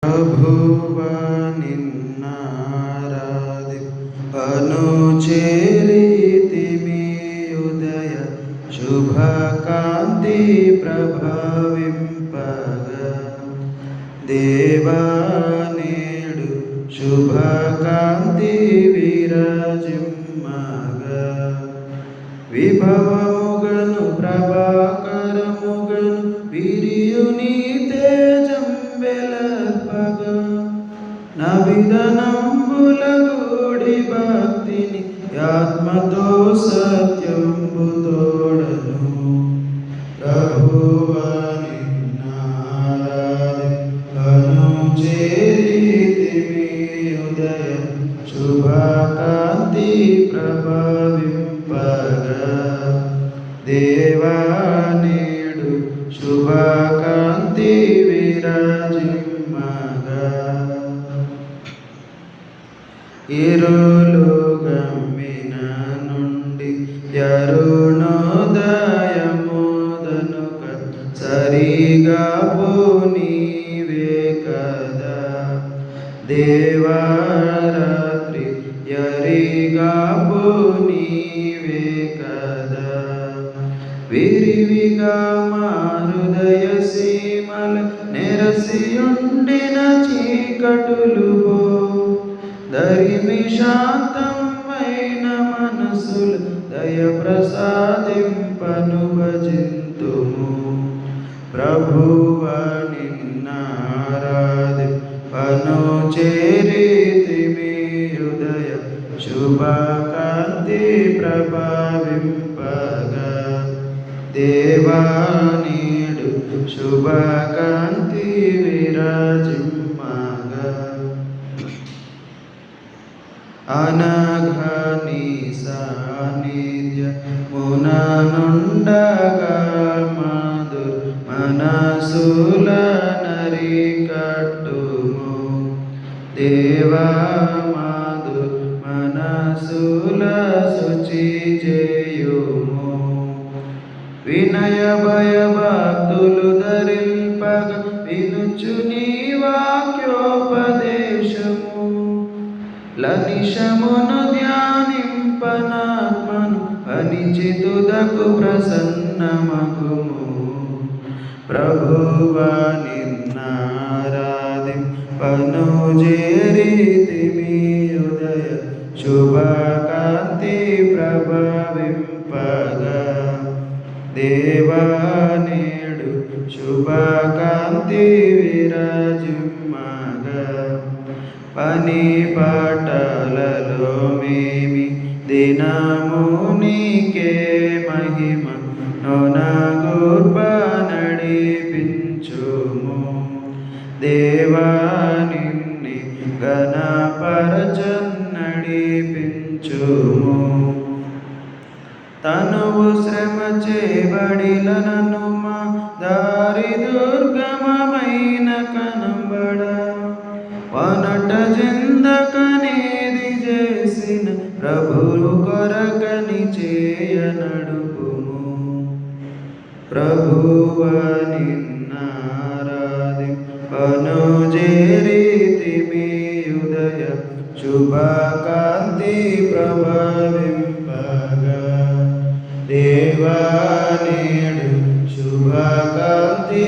ప్రభువా నిన్నారాధింపను చేరితిమి ఉదయ శుభకాంతి ప్రభవింపగా దేవా నేడు శుభకాంతి విరాజిమ్మగా విభవముగను ప్రభాకరముగను విరియుని తేజం వెలర్పగా నవిధనంబులగూడి భక్తిని ఆత్మతో సత్యంబు తోడను ప్రభువా నిన్నారాధింపను చేరితిమి ఉదయ శుభకాంతి ప్రభవింపగా దేవా నేడు శుభకాంతి విరాజిమ్మగా ఇరులు గమ్మిన నుండి అరుణోదయముదనుక సరిగా నీవే కదా దేవా రాత్రి యరిగా నీవే కదా విరివిగా మా హృదయ సీమల నెరసియుండిన చీకటులు దరిమి శాంతమైన మనసులు దయ ప్రసాదింపను భజింతుము ప్రభువా నిన్నారాధింపను చేరితిమి ఉదయ శుభకాంతి ప్రభవింపగా దేవా నేడు శుభకాంతి విరాజిమ్మగా అనఘని సాన్నిధ్యమున నుండగా మాధుర్ మనసుల నరికట్టుము దేవా మాధుర్ మనసుల శుచి చేయుము వినయ భయ భక్తులు ధరింపగ వినుచు నీ వాక్యోపదేశము లనిషమును ధ్యానింపనాత్మను అనిచితుదకు ప్రసన్నమగుము ప్రభువా నిన్నారాధింపను చేరితిమి ఉదయ శుభకాంతి ప్రభవింపగా దేవా నేడు శుభకాంతి విరాజిమ్మగా పని పాటలలో మేమి దినము నీకే మహిమ నొనగూర్ప నడిపించుము దేవా నిన్ని ఘనపరచన్ నడిపించుము తనువు శ్రమ చేయబడిలను మా దారి దుర్గమమైన కనంబడ వనట జిందకనేది చేసిన ప్రభువు కొరకని చేయనడుపుము ప్రభువా నిన్నారాధింపను చేరితిమి ఉదయ శుభకాంతి ప్రభవింపగా దేవా నేడు శుభకాంతి